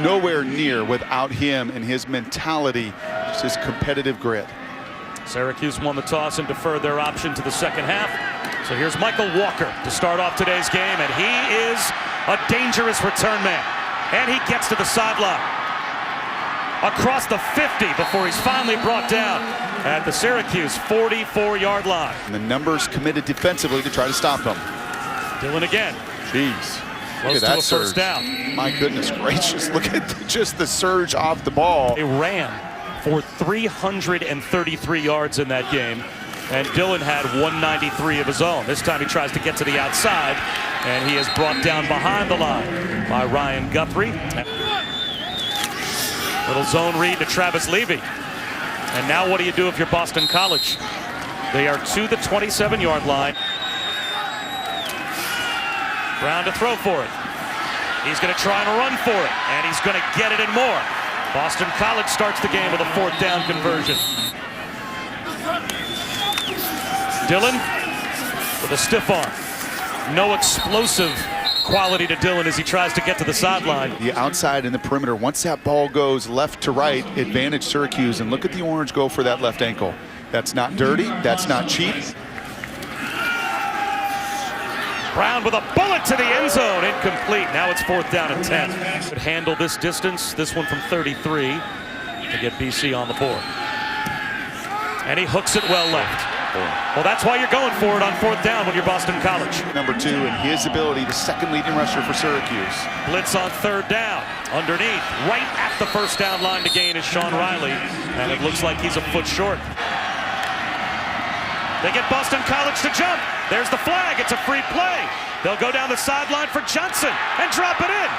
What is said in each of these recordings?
nowhere near without him and his mentality, just his competitive grit. Syracuse won the toss and deferred their option to the second half. So here's Michael Walker to start off today's game, and he is a dangerous return man. And he gets to the sideline. Across the 50 before he's finally brought down at the Syracuse 44-yard line. And the numbers committed defensively to try to stop him. Dylan again. Jeez. Close to a first down. My goodness gracious, look at just the surge off the ball. They ran for 333 yards in that game, and Dylan had 193 of his own. This time he tries to get to the outside, and he is brought down behind the line by Ryan Guthrie. Little zone read to Travis Levy. And now what do you do if you're Boston College? They are to the 27-yard line. Brown to throw for it. He's going to try and run for it, and he's going to get it and more. Boston College starts the game with a 4th down conversion. Dylan with a stiff arm. No explosive quality to Dylan as he tries to get to the sideline. The outside and the perimeter, once that ball goes left to right, advantage Syracuse. And look at the orange go for that left ankle. That's not dirty. That's not cheap. Brown with a bullet to the end zone. Incomplete. Now it's 4th down and 10. Could handle this distance. This one from 33 to get BC on the board. And he hooks it well left. Well, that's why you're going for it on 4th down when you're Boston College. Number 2 and his ability, the second leading rusher for Syracuse. Blitz on 3rd down. Underneath, right at the 1st down line to gain is Sean Riley. And it looks like he's a foot short. They get Boston College to jump. There's the flag. It's a free play. They'll go down the sideline for Johnson and drop it in.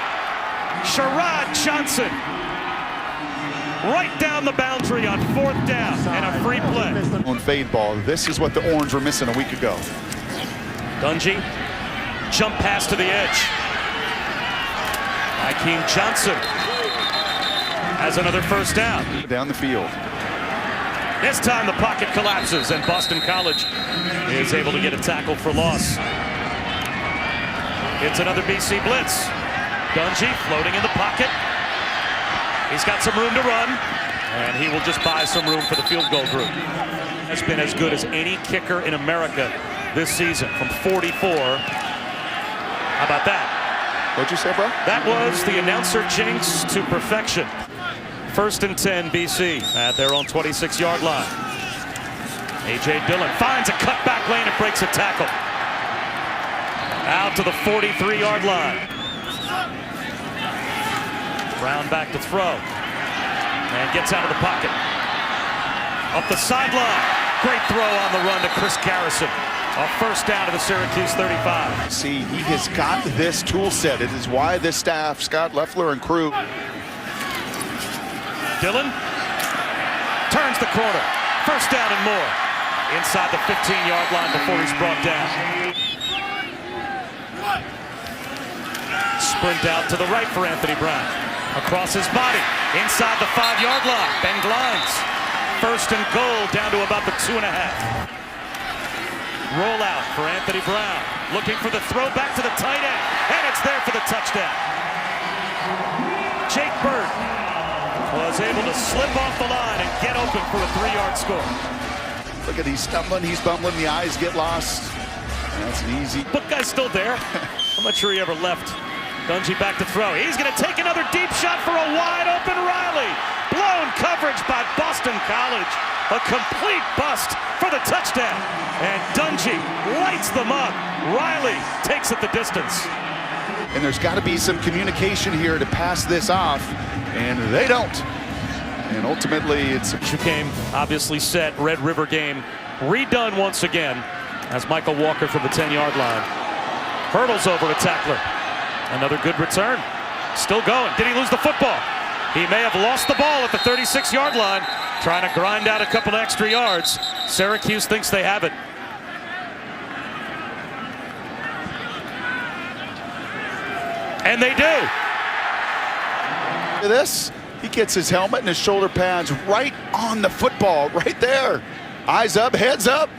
Sherrod Johnson. Right down the boundary on 4th down and a free play. On fade ball, this is what the Orange were missing a week ago. Dungy, jump pass to the edge. Hakeem Johnson has another 1st down. Down the field. This time the pocket collapses and Boston College is able to get a tackle for loss. It's another BC blitz. Dungy floating in the pocket. He's got some room to run, and he will just buy some room for the field goal group. Has been as good as any kicker in America this season from 44. How about that? What'd you say, bro? That was the announcer jinx to perfection. 1st and 10 BC at their own 26-yard line. A.J. Dillon finds a cutback lane and breaks a tackle. Out to the 43-yard line. Brown back to throw. And gets out of the pocket. Up the sideline. Great throw on the run to Chris Garrison. A 1st down to the Syracuse 35. See, he has got this tool set. It is why this staff, Scott Loeffler and crew. Dylan turns the corner. 1st down and more. Inside the 15-yard line before he's brought down. Sprint out to the right for Anthony Brown. Across his body. Inside the 5-yard line. Ben Glines. 1st and goal down to about the 2.5. Rollout for Anthony Brown. Looking for the throw back to the tight end. And it's there for the touchdown. Jake Bird was able to slip off the line and get open for a 3-yard score. Look at he's stumbling, he's bumbling, the eyes get lost. That's an easy. Book guy's still there. I'm not sure he ever left. Dungy back to throw. He's going to take another deep shot for a wide open Riley. Blown coverage by Boston College. A complete bust for the touchdown. And Dungy lights them up. Riley takes it the distance. And there's got to be some communication here to pass this off. And they don't. And ultimately, it's a game obviously set. Red River game redone once again as Michael Walker from the 10-yard line hurdles over to tackler. Another good return. Still going. Did he lose the football? He may have lost the ball at the 36-yard line, trying to grind out a couple extra yards. Syracuse thinks they have it. And they do. This, he gets his helmet and his shoulder pads right on the football, right there. Eyes up, heads up.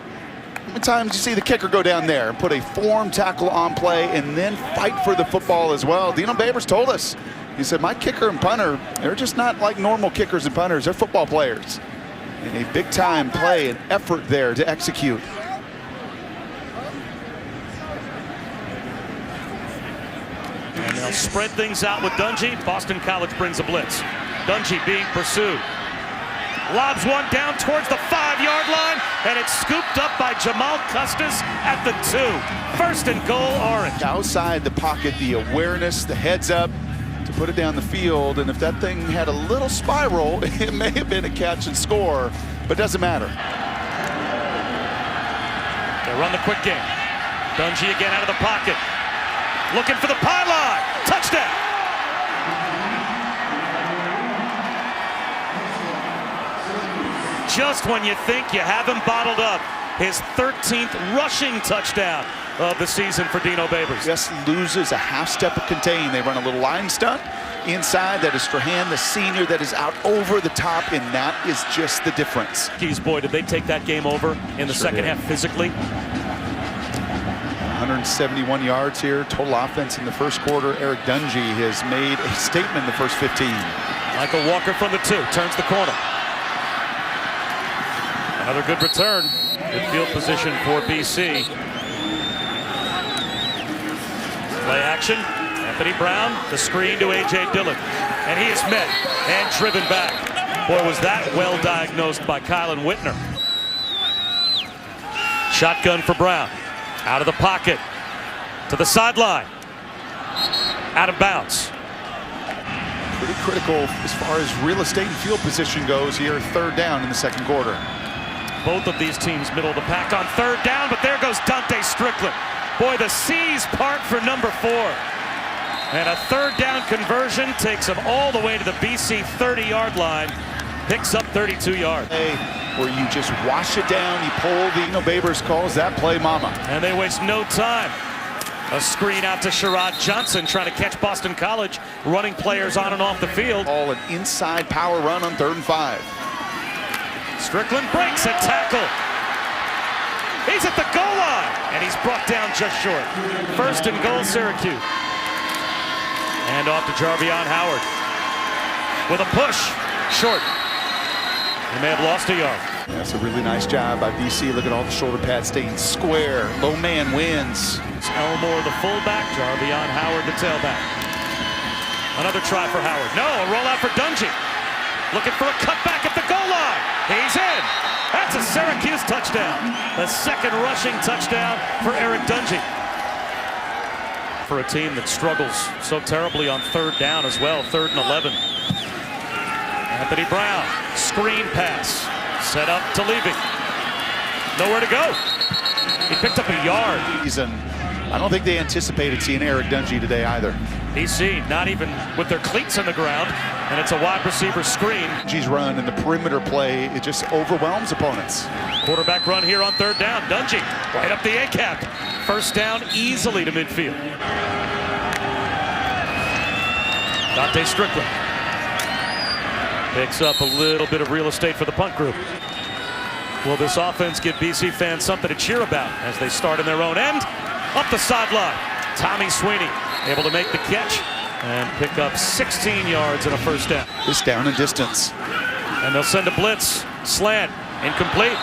How many times do you see the kicker go down there and put a form tackle on play and then fight for the football as well? Dino Babers told us He said, my kicker and punter, they're just not like normal kickers and punters. They're football players. And a big-time play and effort there to execute. And they'll spread things out with Dungy. Boston College brings a blitz. Dungy being pursued. Lobs one down towards the 5-yard line, and it's scooped up by Jamal Custis at the 2. First and goal, Orange. Outside the pocket, the awareness, the heads up to put it down the field. And if that thing had a little spiral, it may have been a catch and score, but doesn't matter. They run the quick game. Dungy again out of the pocket. Looking for the pylon. Touchdown. Just when you think you have him bottled up, his 13th rushing touchdown of the season for Dino Babers. Just loses a half step of contain. They run a little line stunt inside. That is Strahan, the senior, that is out over the top, and that is just the difference. Keys, boy, did they take that game over in the second half physically. 171 yards here, total offense in the first quarter. Eric Dungy has made a statement in the first 15. Michael Walker from the 2, turns the corner. Another good return. Good field position for BC. Play action. Anthony Brown, the screen to A.J. Dillon. And he is met and driven back. Boy, was that well diagnosed by Kylan Whitner. Shotgun for Brown. Out of the pocket. To the sideline. Out of bounds. Pretty critical as far as real estate and field position goes here. Third down in the second quarter. Both of these teams middle of the pack on third down, but there goes Dante Strickland. Boy, the C's part for number 4. And a third down conversion takes him all the way to the BC 30-yard line. Picks up 32 yards. Where you just wash it down, you pull the Dino Babers calls that play mama. And they waste no time. A screen out to Sherrod Johnson trying to catch Boston College, running players on and off the field. All an inside power run on 3rd and 5. Strickland breaks a tackle. He's at the goal line, and he's brought down just short. First and goal, Syracuse. And off to Jarvion Howard. With a push, short. He may have lost a yard. That's a really nice job by BC. Look at all the shoulder pads staying square. Low man wins. It's Elmore, the fullback. Jarvion Howard, the tailback. Another try for Howard. No, a rollout for Dungy. Looking for a cutback at the goal line. He's in. That's a Syracuse touchdown. The second rushing touchdown for Eric Dungy. For a team that struggles so terribly on third down as well, 3rd and 11. Anthony Brown, screen pass, set up to Levy. Nowhere to go. He picked up a yard. I don't think they anticipated seeing Eric Dungy today either. BC not even with their cleats on the ground, and it's a wide receiver screen. Dungy's run and the perimeter play, it just overwhelms opponents. Quarterback run here on third down. Dungy right up the A-cap. First down easily to midfield. Dante Strickland picks up a little bit of real estate for the punt group. Will this offense give BC fans something to cheer about as they start in their own end? Up the sideline. Tommy Sweeney able to make the catch and pick up 16 yards and a first down. This down and distance. And they'll send a blitz. Slant. Incomplete.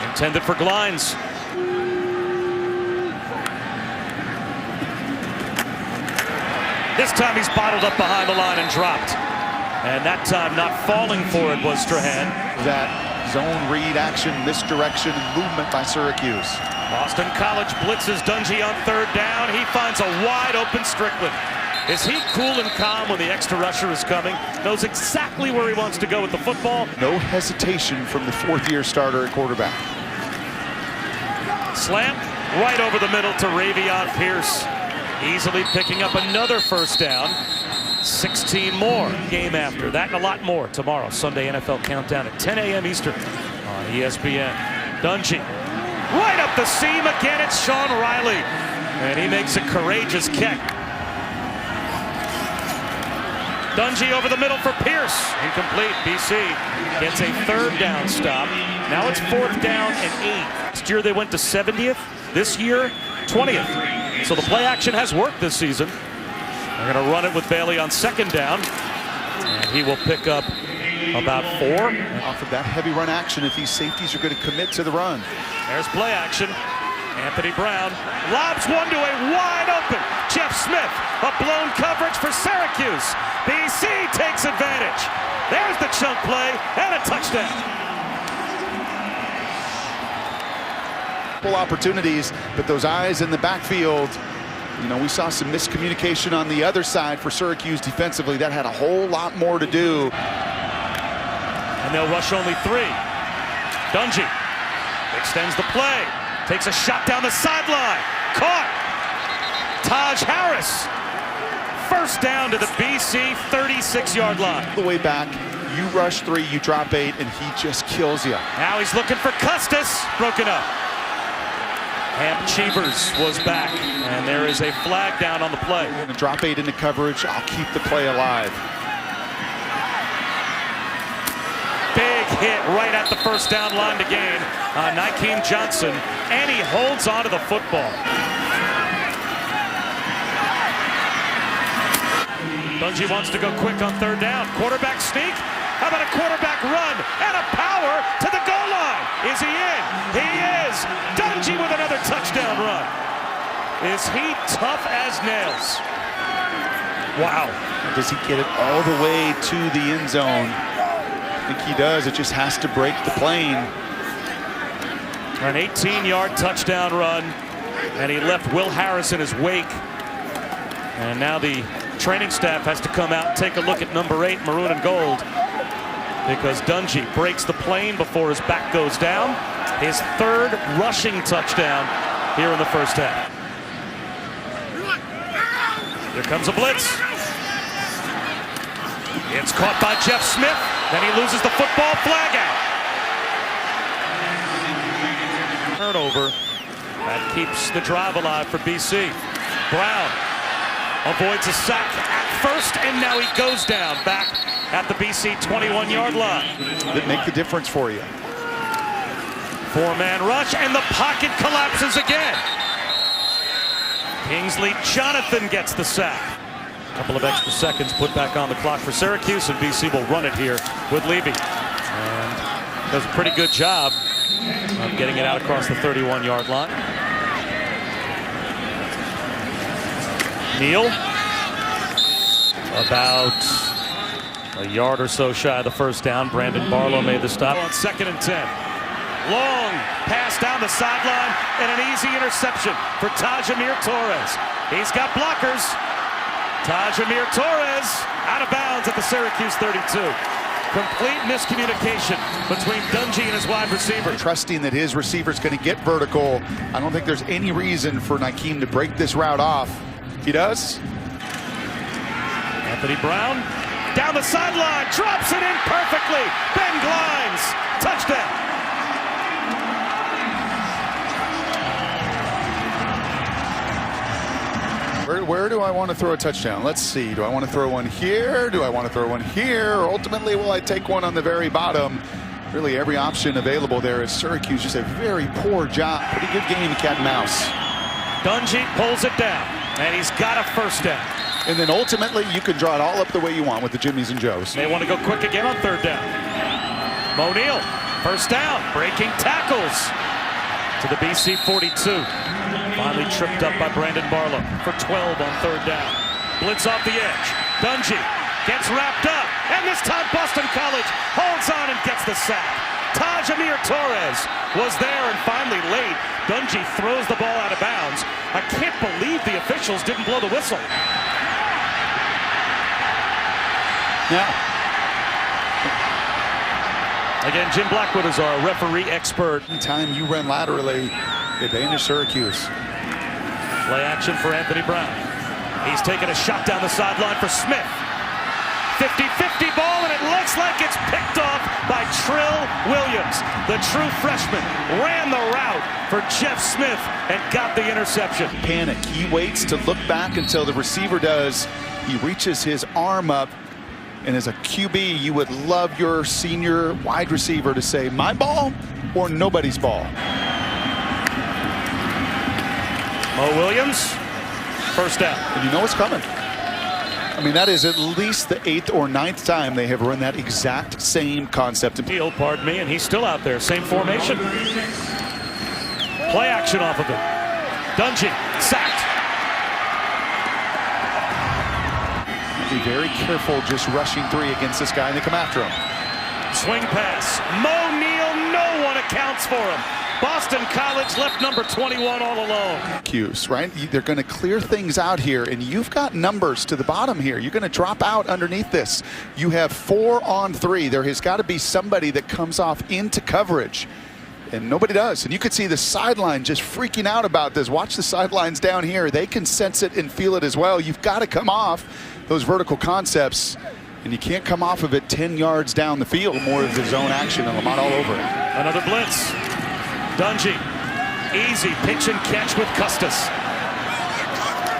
Intended for Glines. This time he's bottled up behind the line and dropped. And that time not falling for it was Strahan. That zone read action, misdirection, and movement by Syracuse. Boston College blitzes Dungy on third down. He finds a wide open Strickland. Is he cool and calm when the extra rusher is coming? Knows exactly where he wants to go with the football. No hesitation from the 4th-year starter at quarterback. Slam right over the middle to Ravion Pierce. Easily picking up another first down. 16 more game after. That and a lot more tomorrow. Sunday NFL Countdown at 10 a.m. Eastern on ESPN. Dungy right up the seam again. It's Sean Riley. And he makes a courageous kick. Dungy over the middle for Pierce. Incomplete. BC gets a third down stop. Now it's 4th down and 8. Last year they went to 70th. This year, 20th. So the play action has worked this season. They're going to run it with Bailey on second down. And he will pick up about 4. Off of that heavy run action, if these safeties are going to commit to the run. There's play action. Anthony Brown lobs one to a wide open Jeff Smith. A blown coverage for Syracuse. BC takes advantage. There's the chunk play and a touchdown. Opportunities, but those eyes in the backfield, you know, we saw some miscommunication on the other side for Syracuse defensively. That had a whole lot more to do. And they'll rush only 3. Dungy extends the play, takes a shot down the sideline, caught. Taj Harris, first down to the BC 36-yard line. The way back, you rush 3, you drop 8, and he just kills you. Now he's looking for Custis, broken up. Hamp Cheevers was back, and there is a flag down on the play. Gonna drop 8 into coverage. I'll keep the play alive. Big hit right at the first down line to gain on Nykeem Johnson, and he holds onto the football. Dungy wants to go quick on third down. Quarterback sneak. How about a quarterback run and a power to the goal line? Is he in? He is. Dungy with another touchdown run. Is he tough as nails? Wow. Does he get it all the way to the end zone? I think he does. It just has to break the plane. An 18-yard touchdown run, and he left Will Harris in his wake. And now the training staff has to come out and take a look at number 8, maroon and gold, because Dungy breaks the plane before his back goes down. His 3rd rushing touchdown here in the first half. Here comes a blitz. It's caught by Jeff Smith. Then he loses the football, flag out. Turnover. That keeps the drive alive for BC. Brown avoids a sack at first, and now he goes down back at the BC 21-yard line. That make the difference for you. 4-man rush, and the pocket collapses again. Kingsley Jonathan gets the sack. A couple of extra seconds put back on the clock for Syracuse, and BC will run it here with Levy. And does a pretty good job of getting it out across the 31-yard line. Neal, about a yard or so shy of the first down. Brandon Barlow made the stop on 2nd and 10. Long pass down the sideline and an easy interception for Tajamir Torres. He's got blockers. Tajamir Torres out of bounds at the Syracuse 32. Complete miscommunication between Dungy and his wide receiver. Trusting that his receiver's going to get vertical. I don't think there's any reason for Nykeem to break this route off. He does. Anthony Brown down the sideline, drops it in perfectly. Ben Glines, touchdown. Where do I want to throw a touchdown? Let's see. Do I want to throw one here? Do I want to throw one here? Or ultimately, will I take one on the very bottom? Really, every option available there is Syracuse. Just a very poor job. Pretty good game of cat and mouse. Dungy pulls it down, and he's got a first down. And then ultimately, you can draw it all up the way you want with the Jimmies and Joes. They want to go quick again on third down. O'Neal, first down, breaking tackles to the BC 42. Finally tripped up by Brandon Barlow for 12 on third down. Blitz off the edge. Dungy gets wrapped up, and this time Boston College holds on and gets the sack. Tajamir Torres was there and finally late. Dungy throws the ball out of bounds. I can't believe the officials didn't blow the whistle. Now, again, Jim Blackwood is our referee expert. anytime you run laterally, advantage Syracuse. Play action for Anthony Brown. He's taking a shot down the sideline for Smith. 50-50 ball, and it looks like it's picked off by Trill Williams. The true freshman ran the route for Jeff Smith and got the interception. Panic. He waits to look back until the receiver does. He reaches his arm up. And as a QB, you would love your senior wide receiver to say, my ball or nobody's ball. Mo Williams, first down. And you know what's coming. I mean, that is at least the 8th or 9th time they have run that exact same concept. Deal, pardon me, and he's still out there. Same formation. Play action off of it. Dungy sacked. Be very careful just rushing 3 against this guy, and they come after him. Swing pass. Mo Neal, no one accounts for him. Boston College left number 21 all alone. Syracuse, right? They're going to clear things out here, and you've got numbers to the bottom here. You're going to drop out underneath this. You have 4 on 3. There has got to be somebody that comes off into coverage, and nobody does. And you could see the sideline just freaking out about this. Watch the sidelines down here. They can sense it and feel it as well. You've got to come off those vertical concepts, and you can't come off of it 10 yards down the field. More of the zone action, and Lamont all over it. Another blitz. Dungy, easy pitch and catch with Custis.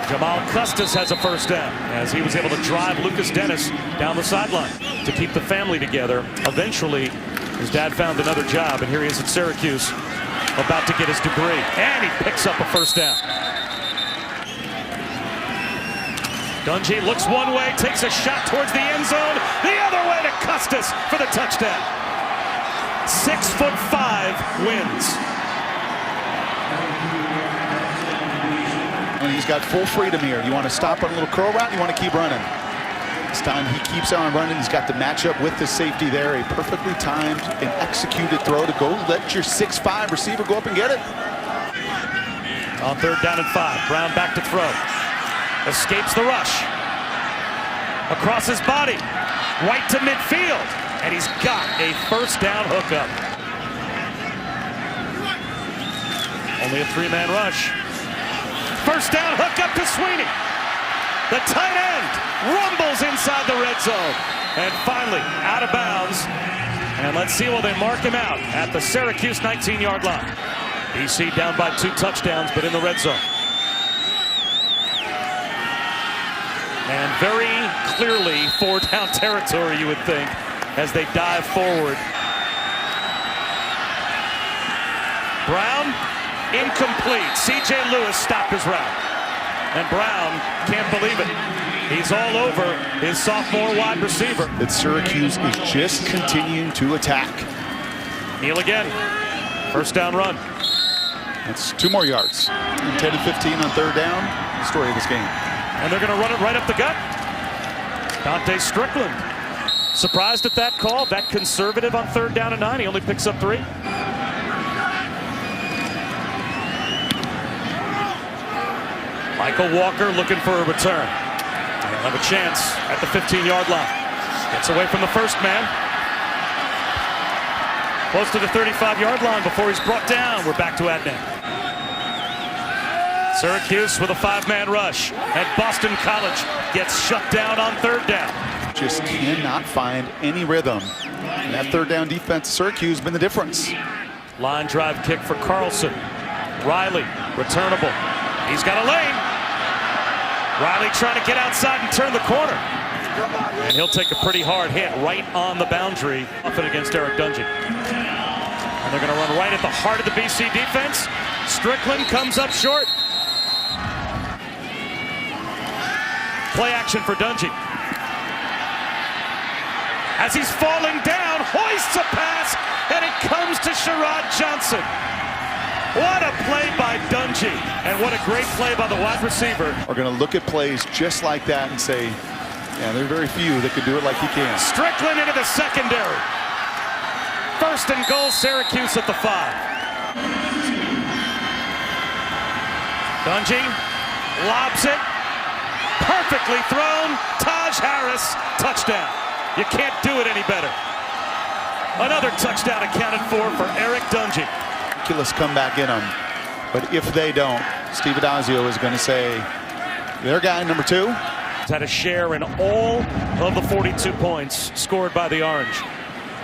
Jamal Custis has a first down as he was able to drive Lucas Dennis down the sideline to keep the family together. Eventually, his dad found another job, and here he is at Syracuse, about to get his degree, and he picks up a first down. Dungy looks one way, takes a shot towards the end zone, the other way to Custis for the touchdown. 6'5" wins. And he's got full freedom here. You want to stop on a little curl route, you want to keep running. This time he keeps on running. He's got the matchup with the safety there. A perfectly timed and executed throw to go let your 6'5" receiver go up and get it. On 3rd down and 5, Brown back to throw. Escapes the rush. Across his body, right to midfield. And he's got a first down hookup. Only a 3-man rush. First down hookup to Sweeney. The tight end rumbles inside the red zone. And finally out of bounds. And let's see, will they mark him out at the Syracuse 19-yard line. BC down by 2 touchdowns, but in the red zone. And very clearly 4-down territory, you would think, as they dive forward. Brown, incomplete. C.J. Lewis stopped his route. And Brown can't believe it. He's all over his sophomore wide receiver. That Syracuse is just continuing to attack. Neal again. First down run. That's 2 more yards. 10 and 15 on 3rd down. The story of this game. And they're going to run it right up the gut. Dante Strickland. Surprised at that call, that conservative on 3rd down and 9. He only picks up 3. Michael Walker looking for a return. He'll have a chance at the 15-yard line. Gets away from the first man. Close to the 35-yard line before he's brought down. We're back to Adnan. Syracuse with a 5-man rush. And Boston College gets shut down on 3rd down. Just cannot find any rhythm. And that 3rd down defense, Syracuse, has been the difference. Line drive kick for Carlson. Riley, returnable. He's got a lane. Riley trying to get outside and turn the corner. And he'll take a pretty hard hit right on the boundary. Up and against Eric Dungy. And they're going to run right at the heart of the BC defense. Strickland comes up short. Play action for Dungy. As he's falling down, hoists a pass, and it comes to Sherrod Johnson. What a play by Dungy, and what a great play by the wide receiver. We're going to look at plays just like that and say, yeah, there are very few that can do it like he can. Strickland into the secondary. 1st and goal, Syracuse at the 5. Dungy lobs it. Perfectly thrown. Taj Harris, touchdown. You can't do it any better. Another touchdown accounted for Eric Dungy. Ridiculous comeback in them. But if they don't, Steve Adazio is going to say, their guy, number 2. He's had a share in all of the 42 points scored by the Orange.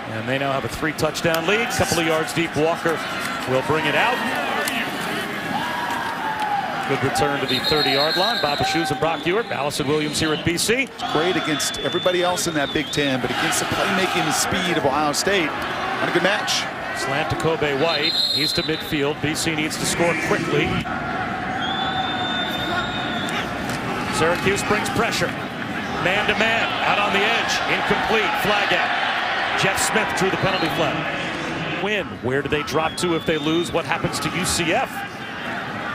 And they now have a 3-touchdown lead. A couple of yards deep. Walker will bring it out. Good return to the 30-yard line. Bob Shoes and Brock Ewart. Allison Williams here at BC. Great against everybody else in that Big Ten, but against the playmaking and speed of Ohio State, not a good match. Slant to Kobe White. He's to midfield. BC needs to score quickly. Syracuse brings pressure. Man-to-man, out on the edge, incomplete, flag out. Jeff Smith drew the penalty flag. Win. Where do they drop to if they lose? What happens to UCF?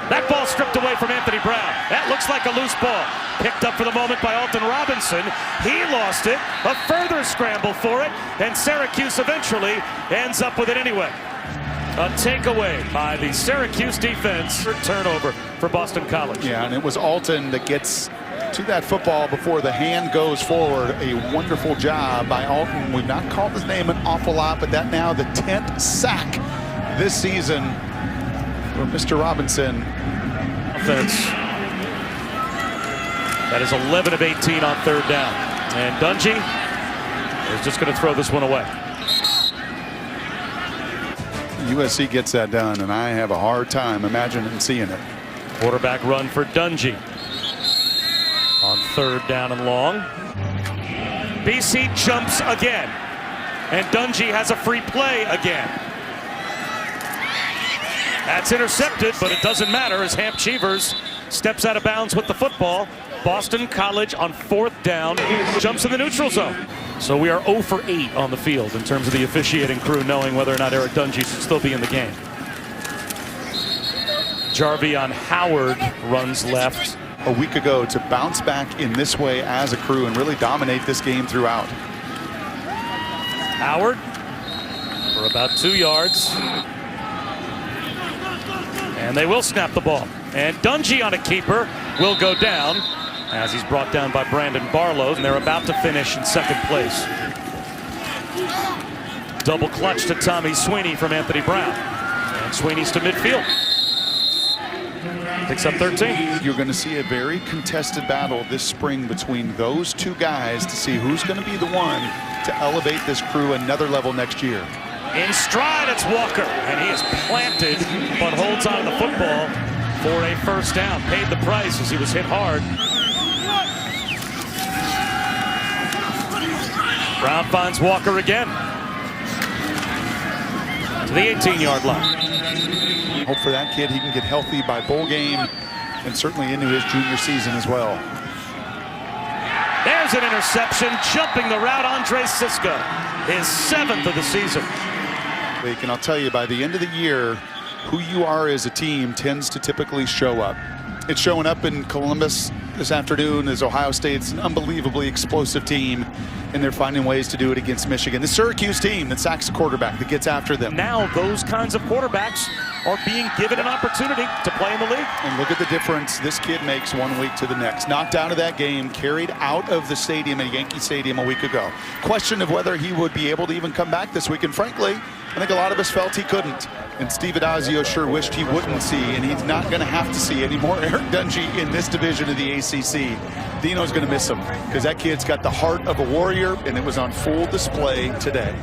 That ball stripped away from Anthony Brown. That looks like a loose ball. Picked up for the moment by Alton Robinson. He lost it. A further scramble for it. And Syracuse eventually ends up with it anyway. A takeaway by the Syracuse defense. Turnover for Boston College. Yeah, and it was Alton that gets to that football before the hand goes forward. A wonderful job by Alton. We've not called his name an awful lot, but that now the 10th sack this season for Mr. Robinson. Offense. That is 11 of 18 on third down. And Dungy is just going to throw this one away. USC gets that done, and I have a hard time imagining seeing it. Quarterback run for Dungy on third down and long. BC jumps again, and Dungy has a free play again. That's intercepted, but it doesn't matter as Hamp Cheevers steps out of bounds with the football. Boston College on fourth down jumps in the neutral zone. So we are 0 for 8 on the field in terms of the officiating crew knowing whether or not Eric Dungy should still be in the game. Jarvion Howard runs left. A week ago to bounce back in this way as a crew and really dominate this game throughout. Howard for about 2 yards. And they will snap the ball. And Dungy on a keeper will go down as he's brought down by Brandon Barlow. And they're about to finish in second place. Double clutch to Tommy Sweeney from Anthony Brown. And Sweeney's to midfield. Picks up 13. You're going to see a very contested battle this spring between those two guys to see who's going to be the one to elevate this crew another level next year. In stride, it's Walker, and he is planted, but holds on to the football for a first down. Paid the price as he was hit hard. Brown finds Walker again to the 18-yard line. Hope for that kid he can get healthy by bowl game and certainly into his junior season as well. There's an interception, jumping the route, Andre Sisko, his 7th of the season. And I'll tell you, by the end of the year, who you are as a team tends to typically show up. It's showing up in Columbus this afternoon as Ohio State's an unbelievably explosive team, and they're finding ways to do it against Michigan. The Syracuse team that sacks a quarterback, that gets after them. Now those kinds of quarterbacks are being given an opportunity to play in the league. And look at the difference this kid makes 1 week to the next. Knocked out of that game, carried out of the stadium at Yankee Stadium a week ago. Question of whether he would be able to even come back this week, and frankly, I think a lot of us felt he couldn't. And Steve Adazio sure wished he wouldn't see, and he's not going to have to see any more Eric Dungy in this division of the ACC. Dino's going to miss him because that kid's got the heart of a warrior, and it was on full display today.